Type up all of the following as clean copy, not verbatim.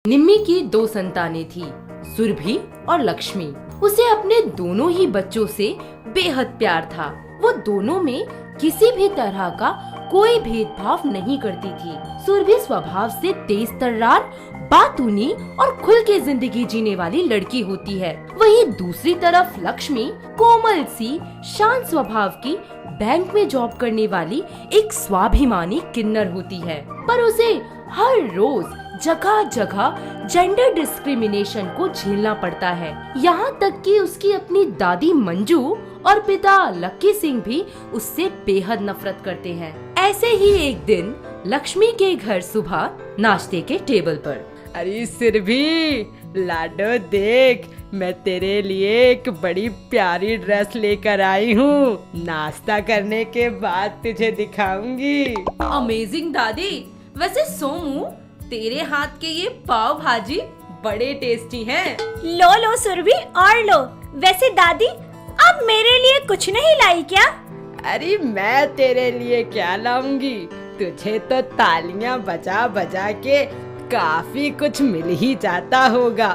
निम्मी की दो संतानें थी, सुरभि और लक्ष्मी। उसे अपने दोनों ही बच्चों से बेहद प्यार था। वो दोनों में किसी भी तरह का कोई भेदभाव नहीं करती थी। सुरभि स्वभाव से तेज तर्रार, बातूनी और खुल के जिंदगी जीने वाली लड़की होती है। वहीं दूसरी तरफ लक्ष्मी कोमल सी, शांत स्वभाव की, बैंक में जॉब करने वाली एक स्वाभिमानी किन्नर होती है। पर उसे हर रोज जगह जगह जेंडर डिस्क्रिमिनेशन को झेलना पड़ता है। यहाँ तक कि उसकी अपनी दादी मंजू और पिता लक्की सिंह भी उससे बेहद नफरत करते हैं। ऐसे ही एक दिन लक्ष्मी के घर सुबह नाश्ते के टेबल पर, अरे सुरभि, लाडो देख, मैं तेरे लिए एक बड़ी प्यारी ड्रेस लेकर आई हूँ। नाश्ता करने के बाद तुझे दिखाऊंगी। अमेजिंग दादी। वैसे सोमू, तेरे हाथ के ये पाव भाजी बड़े टेस्टी हैं। लो लो सुरभि और लो। वैसे दादी, अब मेरे लिए कुछ नहीं लाई क्या? अरे मैं तेरे लिए क्या लाऊंगी, तुझे तो तालियां बजा बजा के काफी कुछ मिल ही जाता होगा।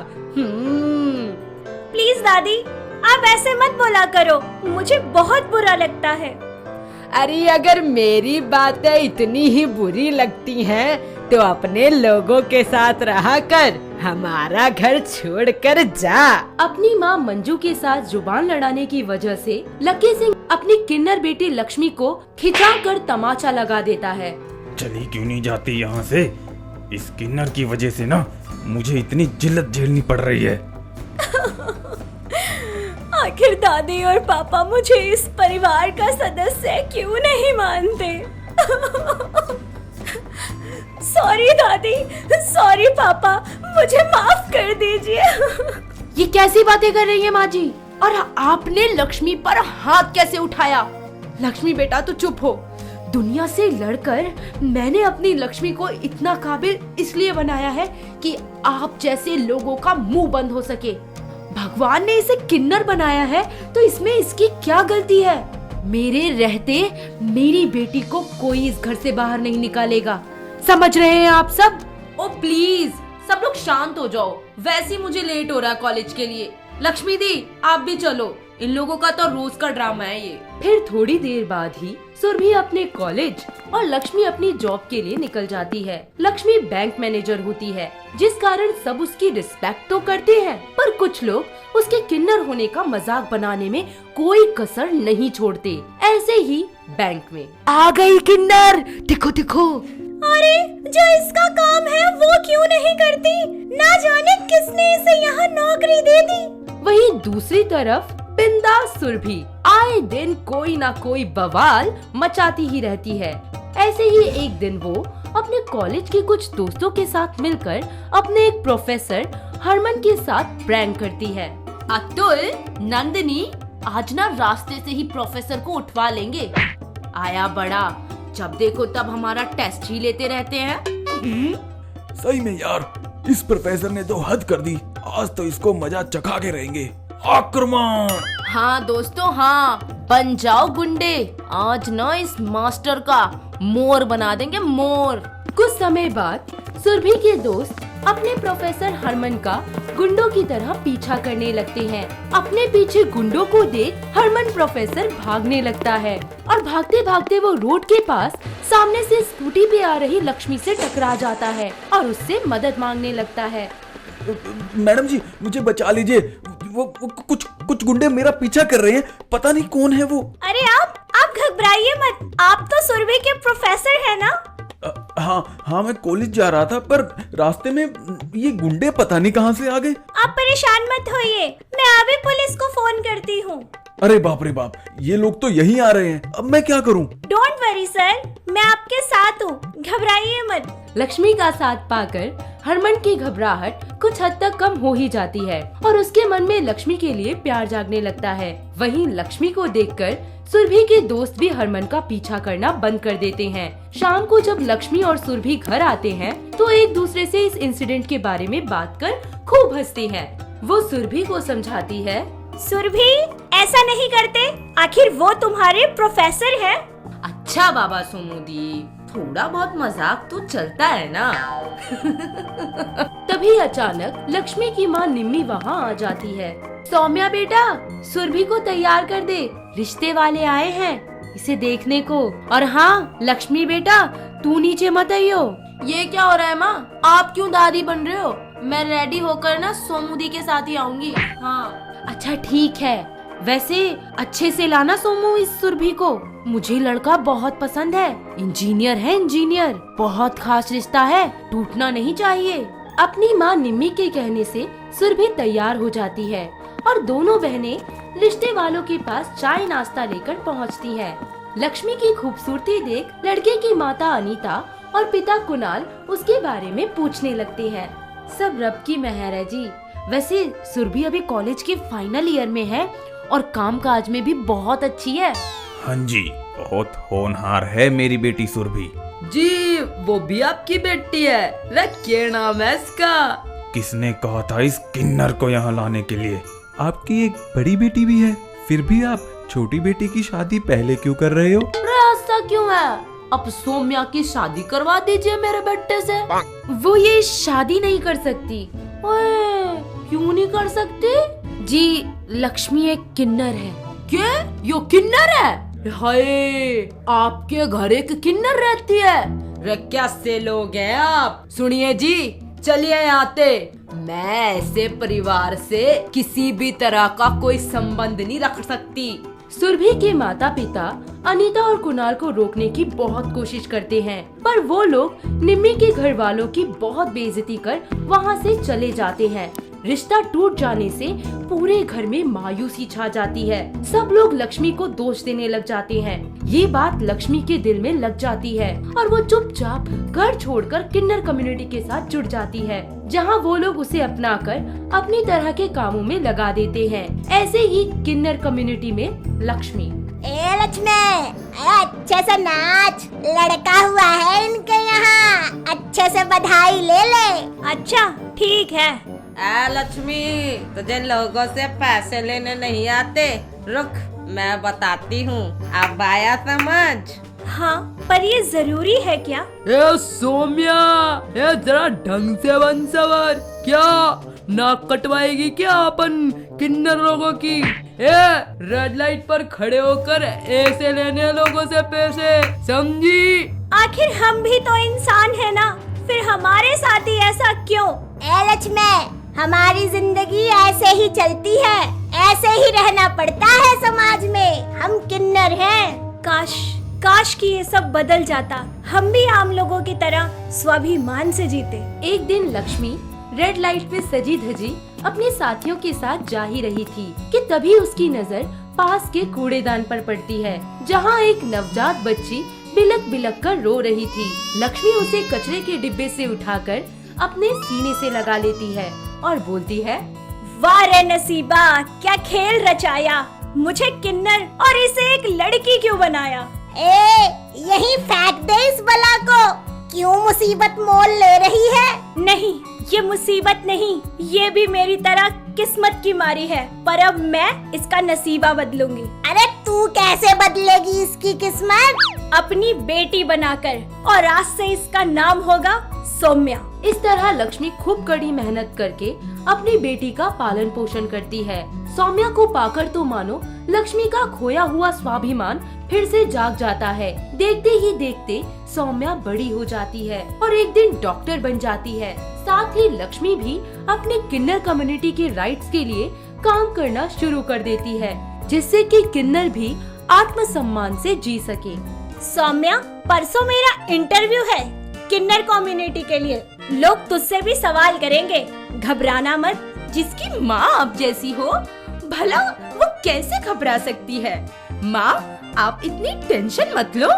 प्लीज दादी, आप ऐसे मत बोला करो, मुझे बहुत बुरा लगता है। अरे अगर मेरी बातें इतनी ही बुरी लगती हैं, तो अपने लोगों के साथ रहा कर, हमारा घर छोड़कर जा। अपनी माँ मंजू के साथ जुबान लड़ाने की वजह से लक्की सिंह अपनी किन्नर बेटी लक्ष्मी को खिंचा कर तमाचा लगा देता है। चली क्यों नहीं जाती यहाँ से? इस किन्नर की वजह से ना मुझे इतनी जिल्लत झेलनी पड़ रही है। आखिर दादी और पापा मुझे इस परिवार का सदस्य क्यों नहीं मानते? सॉरी दादी, सॉरी पापा, मुझे माफ कर दीजिए। ये कैसी बातें कर रही है माँ जी? और आपने लक्ष्मी पर हाथ कैसे उठाया? लक्ष्मी बेटा तो चुप हो। दुनिया से लड़कर मैंने अपनी लक्ष्मी को इतना काबिल इसलिए बनाया है कि आप जैसे लोगों का मुंह बंद हो सके। भगवान ने इसे किन्नर बनाया है तो इसमें इसकी क्या गलती है? मेरे रहते मेरी बेटी को कोई इस घर से बाहर नहीं निकालेगा। समझ रहे हैं आप सब? ओ प्लीज सब लोग शांत हो जाओ। वैसे ही मुझे लेट हो रहा है कॉलेज के लिए। लक्ष्मी दी, आप भी चलो। इन लोगों का तो रोज का ड्रामा है ये। फिर थोड़ी देर बाद ही सुरभि अपने कॉलेज और लक्ष्मी अपनी जॉब के लिए निकल जाती है। लक्ष्मी बैंक मैनेजर होती है, जिस कारण सब उसकी रिस्पेक्ट तो करते हैं, पर कुछ लोग उसके किन्नर होने का मजाक बनाने में कोई कसर नहीं छोड़ते। ऐसे ही बैंक में आ गई किन्नर, दिखो दिखो। अरे जो इसका काम है वो क्यों नहीं करती? ना जाने किसने इसे यहाँ नौकरी दे दी। वहीं दूसरी तरफ बिंदास सुरभि आए दिन कोई ना कोई बवाल मचाती ही रहती है। ऐसे ही एक दिन वो अपने कॉलेज के कुछ दोस्तों के साथ मिलकर अपने एक प्रोफेसर हरमन के साथ प्रैंक करती है। अतुल, नंदिनी, आज ना रास्ते से ही प्रोफेसर को उठवा लेंगे। आया बड़ा, जब देखो तब हमारा टेस्ट ही लेते रहते हैं। सही में यार, इस प्रोफेसर ने तो हद कर दी। आज तो इसको मजा चखा के रहेंगे। आक्रमण! हाँ दोस्तों हाँ, बन जाओ गुंडे। आज ना इस मास्टर का मोर बना देंगे, मोर। कुछ समय बाद सुरभि के दोस्त अपने प्रोफेसर हरमन का गुंडों की तरह पीछा करने लगते हैं। अपने पीछे गुंडों को देख हरमन प्रोफेसर भागने लगता है और भागते भागते वो रोड के पास सामने से स्कूटी पे आ रही लक्ष्मी से टकरा जाता है और उससे मदद मांगने लगता है। मैडम जी, मुझे बचा लीजिए। वो कुछ गुंडे मेरा पीछा कर रहे हैं, पता नहीं कौन है वो। अरे आप घबराइए मत, आप तो सुरभि के प्रोफेसर हैं ना? हाँ, मैं कॉलेज जा रहा था, पर रास्ते में ये गुंडे पता नहीं कहाँ से आ गए। आप परेशान मत होइए, मैं अभी पुलिस को फोन करती हूँ। अरे बाप रे बाप, ये लोग तो यहीं आ रहे हैं। अब मैं क्या करूँ? डोंट वरी सर, मैं आपके साथ हूँ, घबराइए मत। लक्ष्मी का साथ पाकर हरमन की घबराहट कुछ हद तक कम हो ही जाती है और उसके मन में लक्ष्मी के लिए प्यार जागने लगता है। वहीं लक्ष्मी को देखकर सुरभि के दोस्त भी हरमन का पीछा करना बंद कर देते हैं। शाम को जब लक्ष्मी और सुरभि घर आते हैं तो एक दूसरे से इस इंसिडेंट के बारे में बात कर खूब हंसती हैं। वो सुरभि को समझाती है, सुरभि ऐसा नहीं करते, आखिर वो तुम्हारे प्रोफेसर हैं। अच्छा बाबा सोमू दी, थोड़ा बहुत मजाक तो चलता है ना। तभी अचानक लक्ष्मी की माँ निम्मी वहाँ आ जाती है। सौम्या बेटा, सुरभि को तैयार कर दे, रिश्ते वाले आए हैं इसे देखने को। और हाँ लक्ष्मी बेटा, तू नीचे मत आइयो। ये क्या हो रहा है माँ, आप क्यों दादी बन रहे हो? मैं रेडी होकर ना सोमू दी के साथ ही आऊंगी। हाँ अच्छा ठीक है, वैसे अच्छे से लाना सोमू इस सुरभि को, मुझे लड़का बहुत पसंद है, इंजीनियर है इंजीनियर, बहुत खास रिश्ता है, टूटना नहीं चाहिए। अपनी माँ निम्मी के कहने से सुरभि तैयार हो जाती है और दोनों बहनें रिश्ते वालों के पास चाय नाश्ता लेकर पहुँचती हैं। लक्ष्मी की खूबसूरती देख लड़के की माता अनीता और पिता कुणाल उसके बारे में पूछने लगते हैं। सब रब की मेहर है जी। वैसे सुरभि अभी कॉलेज के फाइनल ईयर में है और काम काज में भी बहुत अच्छी है। हाँ जी, बहुत होनहार है मेरी बेटी सुरभि। जी वो भी आपकी बेटी है, क्या नाम है इसका? किसने कहा था इस किन्नर को यहाँ लाने के लिए? आपकी एक बड़ी बेटी भी है, फिर भी आप छोटी बेटी की शादी पहले क्यों कर रहे हो? ऐसा क्यों है? अब सौम्या की शादी करवा दीजिए मेरे बेटे से। वो ये शादी नहीं कर सकती। ओए, क्यों नहीं कर सकती? जी लक्ष्मी एक किन्नर है। क्या? यो किन्नर है? हाय, आपके घर एक किन्नर रहती है? रे कैसे लोग हैं आप? सुनिए जी, चलिए आते। मैं ऐसे परिवार से किसी भी तरह का कोई संबंध नहीं रख सकती। सुरभि के माता पिता अनीता और कुणाल को रोकने की बहुत कोशिश करते हैं, पर वो लोग निम्मी के घर वालों की बहुत बेइज्जती कर वहाँ से चले जाते हैं। रिश्ता टूट जाने से पूरे घर में मायूसी छा जाती है। सब लोग लक्ष्मी को दोष देने लग जाते हैं। ये बात लक्ष्मी के दिल में लग जाती है और वो चुपचाप घर छोड़कर किन्नर कम्युनिटी के साथ जुड़ जाती है, जहाँ वो लोग उसे अपनाकर अपनी तरह के कामों में लगा देते हैं। ऐसे ही किन्नर कम्युनिटी में लक्ष्मी, ए लक्ष्मी, अच्छे से नाच, लड़का हुआ है इनके यहाँ, अच्छे से बधाई ले ले। अच्छा ठीक है। लक्ष्मी, तुझे लोगों से पैसे लेने नहीं आते? रुक, मैं बताती हूँ, अब आया समझ? हाँ, पर ये जरूरी है क्या? ए सौम्या, ए जरा ढंग से बन सवर। क्या नाक कटवाएगी क्या अपन किन्नर लोगों की? ए रेड लाइट पर खड़े होकर ऐसे लेने लोगों से पैसे, समझी? आखिर हम भी तो इंसान है ना, फिर हमारे साथ ही ऐसा क्यों? ए लक्ष्मी, हमारी जिंदगी ऐसे ही चलती है, ऐसे ही रहना पड़ता है समाज में, हम किन्नर हैं। काश कि ये सब बदल जाता, हम भी आम लोगों की तरह स्वाभिमान से जीते। एक दिन लक्ष्मी रेड लाइट पे सजी धजी अपने साथियों के साथ जा ही रही थी कि तभी उसकी नजर पास के कूड़ेदान पर पड़ती है, जहाँ एक नवजात बच्ची बिलक बिलक कर रो रही थी। लक्ष्मी उसे कचरे के डिब्बे से उठाकर अपने सीने से लगा लेती है और बोलती है, वाह रे नसीबा, क्या खेल रचाया, मुझे किन्नर और इसे एक लड़की क्यों बनाया? यही फेंक दे इस बला को, क्यों मुसीबत मोल ले रही है? नहीं, ये मुसीबत नहीं, ये भी मेरी तरह किस्मत की मारी है, पर अब मैं इसका नसीबा बदलूंगी। अरे तू कैसे बदलेगी इसकी किस्मत? अपनी बेटी बनाकर, और आज से इसका नाम होगा सौम्या। इस तरह लक्ष्मी खूब कड़ी मेहनत करके अपनी बेटी का पालन पोषण करती है। सौम्या को पाकर तो मानो लक्ष्मी का खोया हुआ स्वाभिमान फिर से जाग जाता है। देखते ही देखते सौम्या बड़ी हो जाती है और एक दिन डॉक्टर बन जाती है। साथ ही लक्ष्मी भी अपने किन्नर कम्युनिटी के राइट्स के लिए काम करना शुरू कर देती है, जिससे कि किन्नर भी आत्मसम्मान से जी सके। सौम्या, परसों मेरा इंटरव्यू है किन्नर कम्युनिटी के लिए, लोग तुझसे भी सवाल करेंगे, घबराना मत। जिसकी माँ आप जैसी हो, भला वो कैसे घबरा सकती है? माँ, आप इतनी टेंशन मत लो।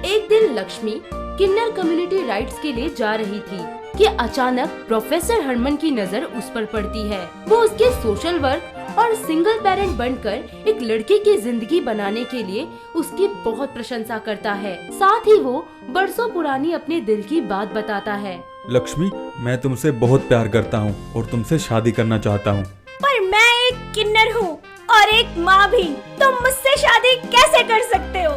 एक दिन लक्ष्मी किन्नर कम्युनिटी राइट्स के लिए जा रही थी कि अचानक प्रोफेसर हरमन की नजर उस पर पड़ती है। वो उसके सोशल वर्क और सिंगल पेरेंट बनकर एक लड़की की जिंदगी बनाने के लिए उसकी बहुत प्रशंसा करता है। साथ ही वो बरसों पुरानी अपने दिल की बात बताता है। लक्ष्मी, मैं तुमसे बहुत प्यार करता हूँ और तुमसे शादी करना चाहता हूँ। पर मैं एक किन्नर हूँ और एक माँ भी, तुम मुझसे शादी कैसे कर सकते हो?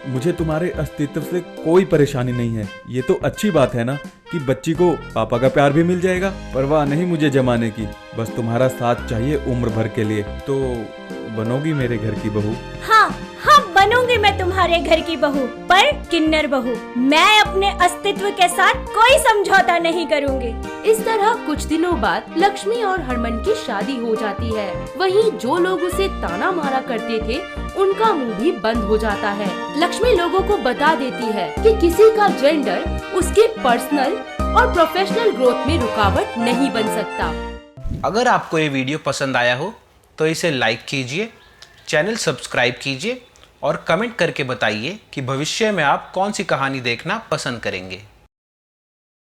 मुझे तुम्हारे अस्तित्व से कोई परेशानी नहीं है। ये तो अच्छी बात है ना कि बच्ची को पापा का प्यार भी मिल जाएगा। परवाह नहीं मुझे जमाने की, बस तुम्हारा साथ चाहिए उम्र भर के लिए। तो बनोगी मेरे घर की बहू? हाँ हाँ, बनूंगी मैं तुम्हारे घर की बहू, पर किन्नर बहू। मैं अपने अस्तित्व के साथ कोई समझौता नहीं करूंगी। इस तरह कुछ दिनों बाद लक्ष्मी और हरमन की शादी हो जाती है। वहीं जो लोग उसे ताना मारा करते थे उनका मुंह भी बंद हो जाता है। लक्ष्मी लोगों को बता देती है कि किसी का जेंडर उसके पर्सनल और प्रोफेशनल ग्रोथ में रुकावट नहीं बन सकता। अगर आपको ये वीडियो पसंद आया हो तो इसे लाइक कीजिए, चैनल सब्सक्राइब कीजिए और कमेंट करके बताइए कि भविष्य में आप कौन सी कहानी देखना पसंद करेंगे।